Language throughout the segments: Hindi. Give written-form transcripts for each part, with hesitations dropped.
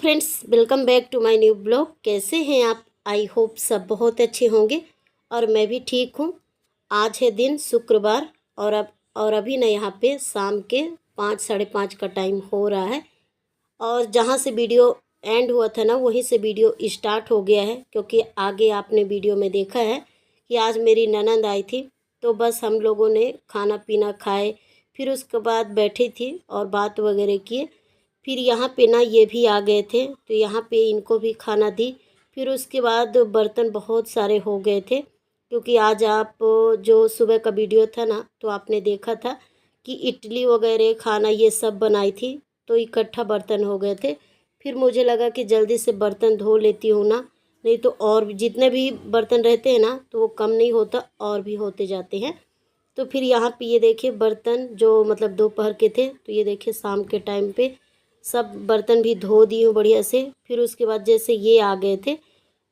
Friends, welcome back to my new blog. कैसे हैं आप? आई होप सब बहुत अच्छे होंगे और मैं भी ठीक हूँ। आज है दिन शुक्रवार और अभी ना यहाँ पे शाम के 5 साढ़े 5 का टाइम हो रहा है। और जहाँ से वीडियो एंड हुआ था ना, वहीं से वीडियो स्टार्ट हो गया है, क्योंकि आगे आपने वीडियो में देखा है कि आज मेरी ननंद आई थी। तो बस हम लोगों ने खाना पीना खाए, फिर उसके बाद बैठी थी और बात वगैरह किए। फिर यहाँ पे ना ये भी आ गए थे, तो यहाँ पे इनको भी खाना दी। फिर उसके बाद बर्तन बहुत सारे हो गए थे, क्योंकि आज आप जो सुबह का वीडियो था ना, तो आपने देखा था कि इडली वगैरह खाना ये सब बनाई थी, तो इकट्ठा बर्तन हो गए थे। फिर मुझे लगा कि जल्दी से बर्तन धो लेती हूँ ना, नहीं तो और जितने भी बर्तन रहते हैं ना, तो वो कम नहीं होता और भी होते जाते हैं। तो फिर यहाँ पे ये देखिए बर्तन जो मतलब दोपहर के थे, तो ये देखिए शाम के टाइम पे सब बर्तन भी धो दी हूँ बढ़िया से। फिर उसके बाद जैसे ये आ गए थे,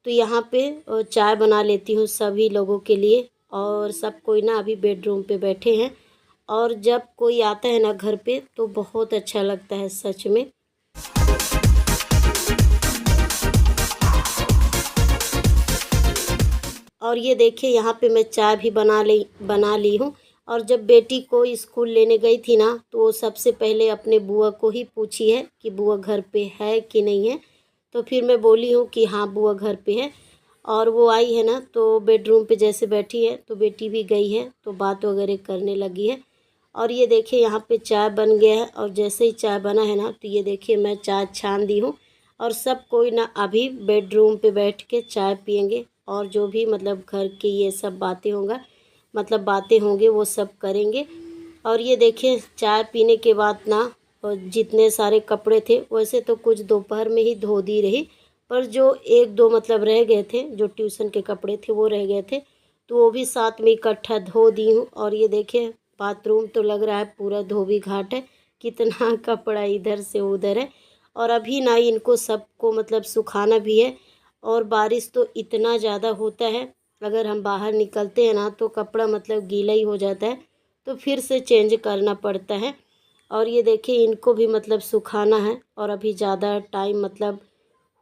तो यहाँ पे चाय बना लेती हूँ सभी लोगों के लिए। और सब कोई ना अभी बेडरूम पे बैठे हैं, और जब कोई आता है ना घर पे, तो बहुत अच्छा लगता है सच में। और ये देखिए यहाँ पे मैं चाय भी बना ली हूँ। और जब बेटी को स्कूल लेने गई थी ना, तो वो सबसे पहले अपने बुआ को ही पूछी है कि बुआ घर पे है कि नहीं है। तो फिर मैं बोली हूँ कि हाँ बुआ घर पे है। और वो आई है ना, तो बेडरूम पे जैसे बैठी है, तो बेटी भी गई है, तो बात वगैरह करने लगी है। और ये देखिए यहाँ पे चाय बन गया है, और जैसे ही चाय बना है ना, तो ये देखिए मैं चाय छान दी हूँ। और सब कोई ना अभी बेडरूम पे बैठ के चाय पियेंगे, और जो भी मतलब घर के ये सब बातें होंगे वो सब करेंगे। और ये देखिए चाय पीने के बाद ना, और जितने सारे कपड़े थे वैसे तो कुछ दोपहर में ही धो दी रही, पर जो एक दो मतलब रह गए थे, जो ट्यूशन के कपड़े थे वो रह गए थे, तो वो भी साथ में इकट्ठा धो दी हूँ। और ये देखिए बाथरूम तो लग रहा है पूरा धोबी घाट है, कितना कपड़ा इधर से उधर है। और अभी ना इनको सबको मतलब सुखाना भी है। और बारिश तो इतना ज़्यादा होता है, अगर हम बाहर निकलते हैं ना, तो कपड़ा मतलब गीला ही हो जाता है, तो फिर से चेंज करना पड़ता है। और ये देखिए इनको भी मतलब सुखाना है, और अभी ज़्यादा टाइम मतलब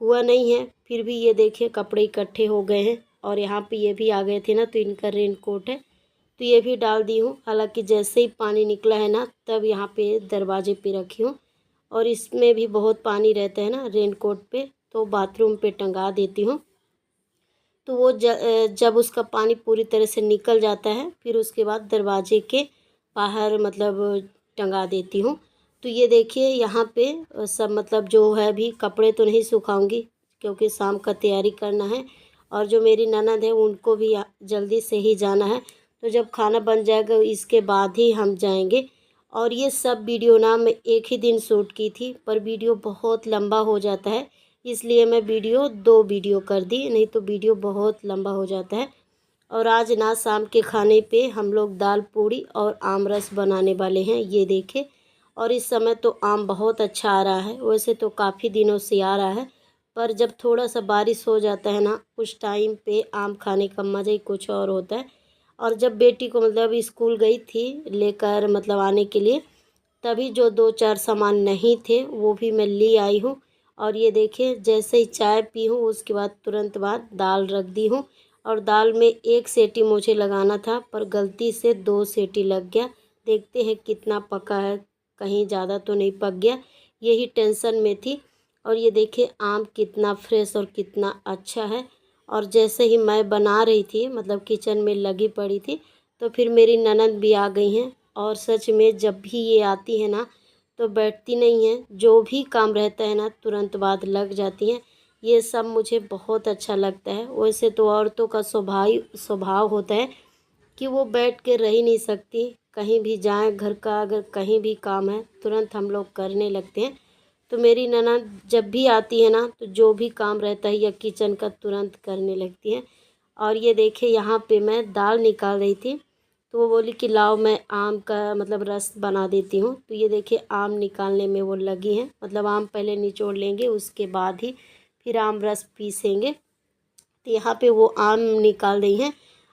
हुआ नहीं है, फिर भी ये देखिए कपड़े इकट्ठे हो गए हैं। और यहाँ पे ये भी आ गए थे ना, तो इनका रेन कोट है, तो ये भी डाल दी हूँ। हालांकि जैसे ही पानी निकला है ना, तब यहाँ पे दरवाजे पे रखी हूँ। और इसमें भी बहुत पानी रहता है ना रेन कोट पे, तो बाथरूम पे टंगा देती हूँ। तो वो जब उसका पानी पूरी तरह से निकल जाता है, फिर उसके बाद दरवाजे के बाहर मतलब टंगा देती हूँ। तो ये देखिए यहाँ पे सब मतलब जो है, अभी कपड़े तो नहीं सुखाऊंगी, क्योंकि शाम का तैयारी करना है। और जो मेरी ननद है उनको भी जल्दी से ही जाना है, तो जब खाना बन जाएगा इसके बाद ही हम जाएंगे। और ये सब वीडियो ना मैं एक ही दिन शूट की थी, पर वीडियो बहुत लंबा हो जाता है, इसलिए मैं दो वीडियो कर दी, नहीं तो वीडियो बहुत लंबा हो जाता है। और आज ना शाम के खाने पे हम लोग दाल पूड़ी और आम रस बनाने वाले हैं, ये देखें। और इस समय तो आम बहुत अच्छा आ रहा है, वैसे तो काफ़ी दिनों से आ रहा है, पर जब थोड़ा सा बारिश हो जाता है ना, उस टाइम पे आम खाने का मज़ा ही कुछ और होता है। और जब बेटी को मतलब स्कूल गई थी लेकर मतलब आने के लिए, तभी जो दो चार सामान नहीं थे वो भी मैं ले आई हूँ। और ये देखिए जैसे ही चाय पी हूँ, उसके बाद तुरंत बाद दाल रख दी हूँ। और दाल में एक सीटी मुझे लगाना था, पर गलती से 2 सीटी लग गया। देखते हैं कितना पका है, कहीं ज़्यादा तो नहीं पक गया, यही टेंशन में थी। और ये देखिए आम कितना फ्रेश और कितना अच्छा है। और जैसे ही मैं बना रही थी, मतलब किचन में लगी पड़ी थी, तो फिर मेरी ननद भी आ गई हैं। और सच में जब भी ये आती है ना, तो बैठती नहीं है, जो भी काम रहता है ना तुरंत बाद लग जाती हैं। ये सब मुझे बहुत अच्छा लगता है। वैसे तो औरतों का स्वभाव होता है कि वो बैठ के रह ही नहीं सकती, कहीं भी जाएं, घर का अगर कहीं भी काम है तुरंत हम लोग करने लगते हैं। तो मेरी ननद जब भी आती है ना, तो जो भी काम रहता है या किचन का तुरंत करने लगती है। और ये देखिए यहाँ पे मैं दाल निकाल रही थी, तो वो बोली कि लाओ मैं आम का मतलब रस बना देती हूँ। तो ये देखिए आम निकालने में वो लगी हैं, मतलब आम पहले निचोड़ लेंगे, उसके बाद ही फिर आम रस पीसेंगे। तो यहाँ पे वो आम निकाल रही हैं,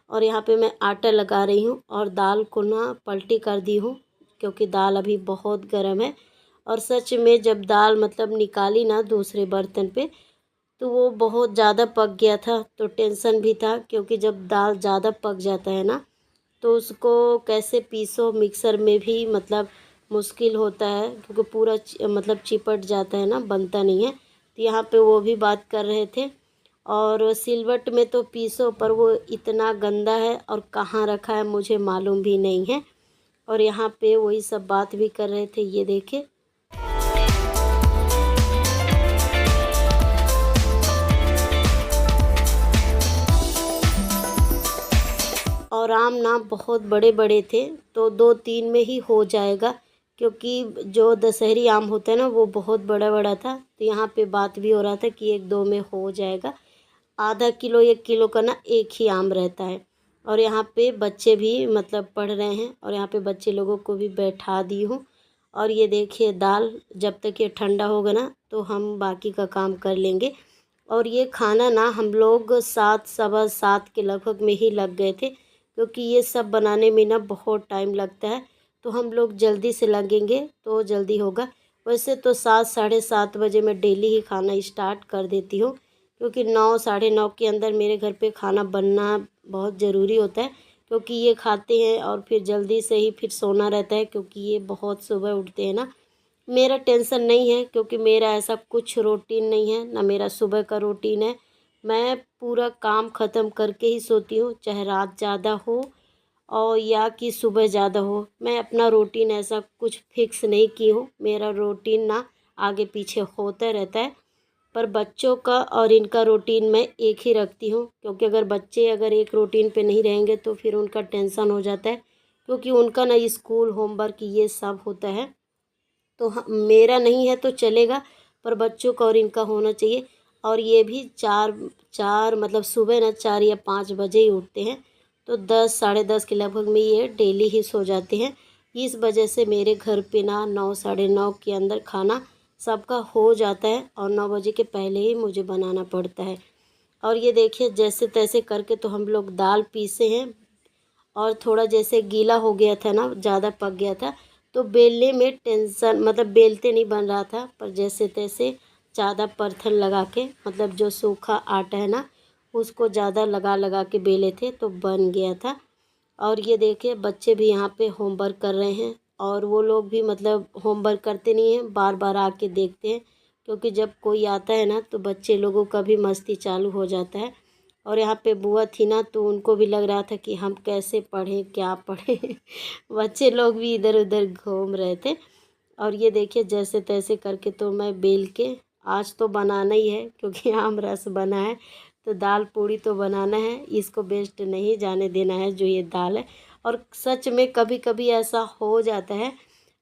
और यहाँ पे मैं आटा लगा रही हूँ, और दाल को ना पलटी कर दी हूँ, क्योंकि दाल अभी बहुत गर्म है। और सच में जब दाल मतलब निकाली ना दूसरे बर्तन पे, तो वो बहुत ज़्यादा पक गया था। तो टेंशन भी था, क्योंकि जब दाल ज़्यादा पक जाता है ना, तो उसको कैसे पीसो मिक्सर में भी मतलब मुश्किल होता है, क्योंकि पूरा मतलब चिपट जाता है ना, बनता नहीं है। तो यहाँ पे वो भी बात कर रहे थे। और सिलवट में तो पीसो, पर वो इतना गंदा है और कहाँ रखा है मुझे मालूम भी नहीं है। और यहाँ पे वही सब बात भी कर रहे थे, ये देखे। और आम ना बहुत बड़े बड़े थे, तो 2-3 में ही हो जाएगा, क्योंकि जो दशहरी आम होता है ना वो बहुत बड़ा बड़ा था। तो यहाँ पे बात भी हो रहा था कि 1-2 में हो जाएगा। आधा किलो 1 किलो का ना एक ही आम रहता है। और यहाँ पे बच्चे भी मतलब पढ़ रहे हैं, और यहाँ पे बच्चे लोगों को भी बैठा दी हूँ। और ये देखिए दाल, जब तक ये ठंडा होगा ना तो हम बाकी का काम कर लेंगे। और ये खाना ना हम लोग 7 सवा 7 के लगभग में ही लग गए थे, क्योंकि ये सब बनाने में ना बहुत टाइम लगता है। तो हम लोग जल्दी से लगेंगे तो जल्दी होगा। वैसे तो 7 साढ़े 7 बजे मैं डेली ही खाना स्टार्ट कर देती हूँ, क्योंकि 9 साढ़े 9 के अंदर मेरे घर पे खाना बनना बहुत ज़रूरी होता है। क्योंकि ये खाते हैं और फिर जल्दी से ही फिर सोना रहता है, क्योंकि ये बहुत सुबह उठते हैं ना। मेरा टेंशन नहीं है, क्योंकि मेरा ऐसा कुछ रूटीन नहीं है ना, मेरा सुबह का रूटीन है। मैं पूरा काम ख़त्म करके ही सोती हूँ, चाहे रात ज़्यादा हो और या कि सुबह ज़्यादा हो। मैं अपना रूटीन ऐसा कुछ फिक्स नहीं की हूँ, मेरा रूटीन ना आगे पीछे होता रहता है। पर बच्चों का और इनका रूटीन मैं एक ही रखती हूँ, क्योंकि अगर बच्चे अगर एक रूटीन पे नहीं रहेंगे तो फिर उनका टेंशन हो जाता है, क्योंकि उनका ना स्कूल होमवर्क ये सब होता है। तो मेरा नहीं है तो चलेगा, पर बच्चों का और इनका होना चाहिए। और ये भी चार चार मतलब सुबह ना 4 या 5 बजे ही उठते हैं, तो 10 साढ़े 10 के लगभग में ये डेली ही सो जाते हैं। इस वजह से मेरे घर पे ना 9 साढ़े 9 के अंदर खाना सबका हो जाता है, और 9 बजे के पहले ही मुझे बनाना पड़ता है। और ये देखिए जैसे तैसे करके तो हम लोग दाल पीसे हैं। और थोड़ा जैसे गीला हो गया था ना, ज़्यादा पक गया था, तो बेलने में टेंशन मतलब बेलते नहीं बन रहा था, पर जैसे तैसे ज़्यादा परथन लगा के मतलब जो सूखा आटा है ना उसको ज़्यादा लगा लगा के बेले थे तो बन गया था। और ये देखिए बच्चे भी यहाँ पे होमवर्क कर रहे हैं, और वो लोग भी मतलब होमवर्क करते नहीं हैं, बार बार आके देखते हैं, क्योंकि जब कोई आता है ना तो बच्चे लोगों का भी मस्ती चालू हो जाता है। और यहाँ पे बुआ थी ना, तो उनको भी लग रहा था कि हम कैसे पढ़ें क्या पढ़ें बच्चे लोग भी इधर उधर घूम रहे थे। और ये देखिए जैसे तैसे करके तो मैं बेल के आज तो बनाना ही है, क्योंकि आम रस बना है, तो दाल पूड़ी तो बनाना है, इसको वेस्ट नहीं जाने देना है जो ये दाल है। और सच में कभी कभी ऐसा हो जाता है,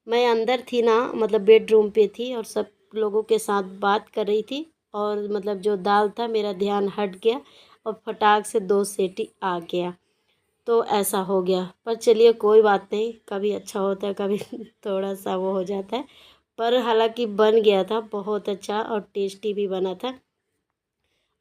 मैं अंदर थी ना मतलब बेडरूम पे थी और सब लोगों के साथ बात कर रही थी, और मतलब जो दाल था मेरा ध्यान हट गया और फटाक से 2 सीटी आ गया, तो ऐसा हो गया। पर चलिए कोई बात नहीं, कभी अच्छा होता है कभी थोड़ा सा वो हो जाता है। पर हालांकि बन गया था बहुत अच्छा और टेस्टी भी बना था।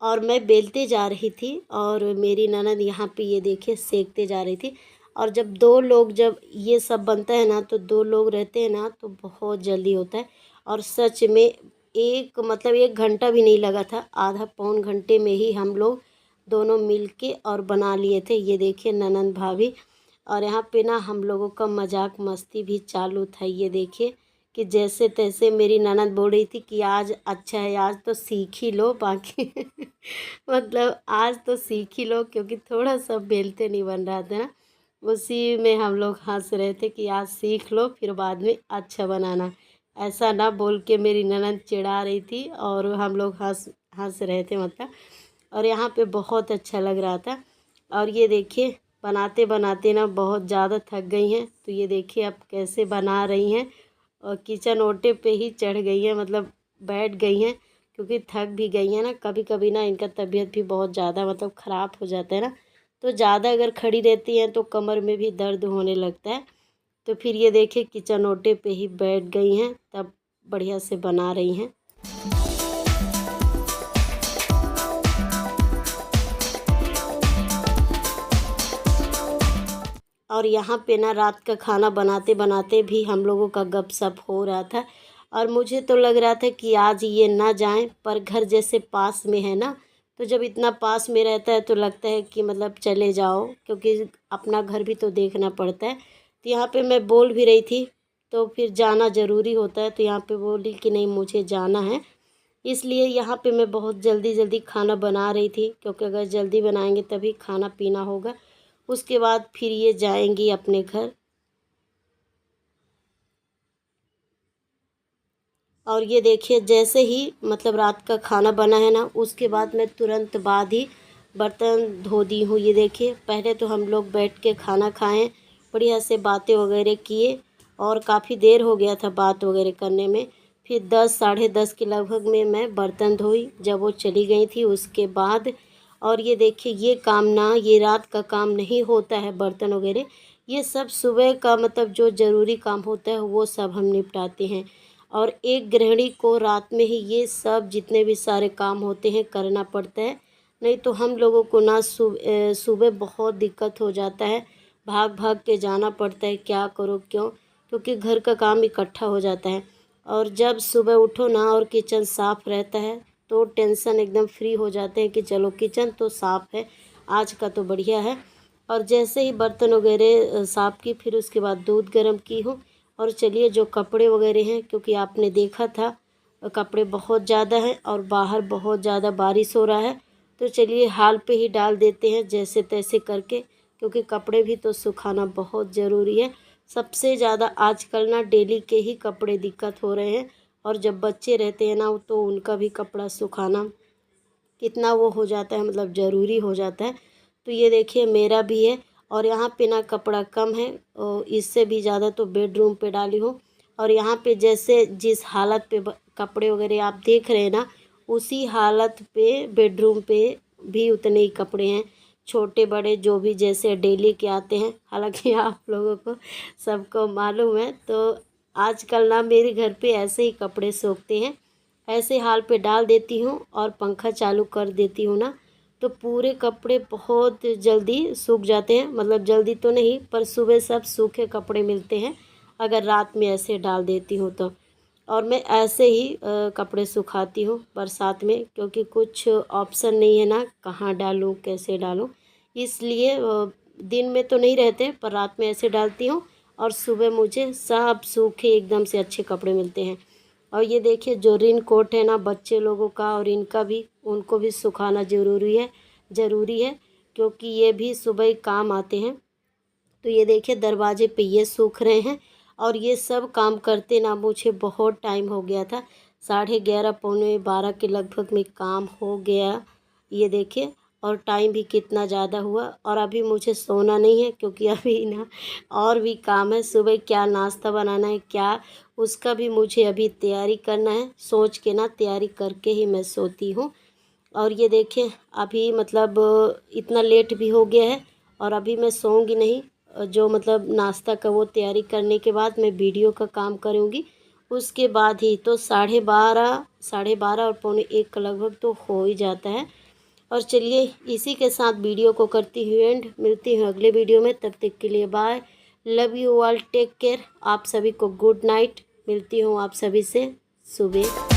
और मैं बेलते जा रही थी और मेरी ननद यहाँ पे ये देखिए सेकते जा रही थी। और जब 2 लोग जब ये सब बनता है ना, तो 2 लोग रहते हैं ना तो बहुत जल्दी होता है। और सच में एक मतलब 1 घंटा भी नहीं लगा था, आधा पौन घंटे में ही हम लोग दोनों मिलके और बना लिए थे। ये देखिए ननद भाभी, और यहाँ पे ना हम लोगों का मजाक मस्ती भी चालू था। ये देखिए कि जैसे तैसे मेरी ननद बोल रही थी कि आज अच्छा है, आज तो सीख ही लो बाकी मतलब आज तो सीख ही लो, क्योंकि थोड़ा सा बेलते नहीं बन रहा था ना, उसी में हम लोग हंस रहे थे कि आज सीख लो फिर बाद में अच्छा बनाना। ऐसा ना बोल के मेरी ननद चिढ़ा रही थी, और हम लोग हंस हंस रहे थे मतलब। और यहाँ पे बहुत अच्छा लग रहा था। और ये देखिए बनाते बनाते ना बहुत ज़्यादा थक गई हैं, तो ये देखिए अब कैसे बना रही हैं, और किचन ओटे पे ही चढ़ गई हैं, मतलब बैठ गई हैं, क्योंकि थक भी गई हैं ना। कभी कभी ना इनका तबीयत भी बहुत ज़्यादा मतलब ख़राब हो जाता है ना, तो ज़्यादा अगर खड़ी रहती हैं तो कमर में भी दर्द होने लगता है। तो फिर ये देखिए किचन ओटे पे ही बैठ गई हैं, तब बढ़िया से बना रही हैं। और यहाँ पे ना रात का खाना बनाते बनाते भी हम लोगों का गपशप हो रहा था। और मुझे तो लग रहा था कि आज ये ना जाएं, पर घर जैसे पास में है ना, तो जब इतना पास में रहता है तो लगता है कि मतलब चले जाओ, क्योंकि अपना घर भी तो देखना पड़ता है। तो यहाँ पे मैं बोल भी रही थी, तो फिर जाना ज़रूरी होता है, तो यहाँ पे बोली कि नहीं मुझे जाना है। इसलिए यहाँ पे मैं बहुत जल्दी जल्दी खाना बना रही थी, क्योंकि अगर जल्दी बनाएंगे तभी खाना पीना होगा। उसके बाद फिर ये जाएंगी अपने घर। और ये देखिए जैसे ही मतलब रात का खाना बना है ना, उसके बाद मैं तुरंत बाद ही बर्तन धो दी हूँ। ये देखिए पहले तो हम लोग बैठ के खाना खाएं, बढ़िया से बातें वगैरह किए, और काफ़ी देर हो गया था बात वगैरह करने में। फिर 10 साढ़े 10 के लगभग में मैं बर्तन धोई, जब वो चली गई थी उसके बाद। और ये देखिए ये काम ना, ये रात का काम नहीं होता है बर्तन वगैरह, ये सब सुबह का मतलब जो ज़रूरी काम होता है वो सब हम निपटाते हैं। और एक गृहिणी को रात में ही ये सब जितने भी सारे काम होते हैं करना पड़ता है, नहीं तो हम लोगों को ना सुबह बहुत दिक्कत हो जाता है, भाग भाग के जाना पड़ता है, क्या करो क्यों, क्योंकि घर का काम इकट्ठा हो जाता है। और जब सुबह उठो ना और किचन साफ़ रहता है तो टेंशन एकदम फ्री हो जाते हैं कि चलो किचन तो साफ़ है, आज का तो बढ़िया है। और जैसे ही बर्तन वगैरह साफ़ की, फिर उसके बाद दूध गर्म की हूँ। और चलिए जो कपड़े वगैरह हैं, क्योंकि आपने देखा था कपड़े बहुत ज़्यादा हैं और बाहर बहुत ज़्यादा बारिश हो रहा है, तो चलिए हाल पे ही डाल देते हैं जैसे तैसे करके, क्योंकि कपड़े भी तो सुखाना बहुत ज़रूरी है। सबसे ज़्यादा आजकल ना डेली के ही कपड़े दिक्कत हो रहे हैं, और जब बच्चे रहते हैं ना तो उनका भी कपड़ा सुखाना कितना वो हो जाता है, मतलब ज़रूरी हो जाता है। तो ये देखिए मेरा भी है, और यहाँ पे ना कपड़ा कम है, और इससे भी ज़्यादा तो बेडरूम पे डाली हूँ। और यहाँ पे जैसे जिस हालत पे कपड़े वगैरह आप देख रहे हैं ना, उसी हालत पे बेडरूम पे भी उतने ही कपड़े हैं, छोटे बड़े जो भी जैसे डेली के आते हैं। हालांकि आप लोगों को सबको मालूम है, तो आजकल ना मेरे घर पे ऐसे ही कपड़े सूखते हैं, ऐसे हाल पे डाल देती हूँ और पंखा चालू कर देती हूँ ना, तो पूरे कपड़े बहुत जल्दी सूख जाते हैं। मतलब जल्दी तो नहीं, पर सुबह सब सूखे कपड़े मिलते हैं अगर रात में ऐसे डाल देती हूँ तो। और मैं ऐसे ही कपड़े सुखाती हूँ बरसात में, क्योंकि कुछ ऑप्शन नहीं है ना, कहाँ डालूँ कैसे डालूँ, इसलिए दिन में तो नहीं रहते, पर रात में ऐसे डालती हूँ, और सुबह मुझे सब सूखे एकदम से अच्छे कपड़े मिलते हैं। और ये देखिए जो रेन कोट है ना बच्चे लोगों का, और इनका भी, उनको भी सुखाना ज़रूरी है, क्योंकि ये भी सुबह ही काम आते हैं। तो ये देखिए दरवाजे पे ये सूख रहे हैं, और ये सब काम करते ना मुझे बहुत टाइम हो गया था, 11:30 पौने 12 के लगभग में काम हो गया। ये देखिए, और टाइम भी कितना ज़्यादा हुआ, और अभी मुझे सोना नहीं है, क्योंकि अभी ना और भी काम है। सुबह क्या नाश्ता बनाना है क्या, उसका भी मुझे अभी तैयारी करना है, सोच के ना तैयारी करके ही मैं सोती हूँ। और ये देखिए अभी मतलब इतना लेट भी हो गया है, और अभी मैं सोऊंगी नहीं, जो मतलब नाश्ता का वो तैयारी करने के बाद मैं वीडियो का काम करूँगी, उसके बाद ही तो 12:30 और पौने 1 का लगभग तो हो ही जाता है। और चलिए इसी के साथ वीडियो को करती हूँ एंड, मिलती हूँ अगले वीडियो में, तब तक के लिए bye, love you all, take care, आप सभी को गुड नाइट, मिलती हूँ आप सभी से सुबह।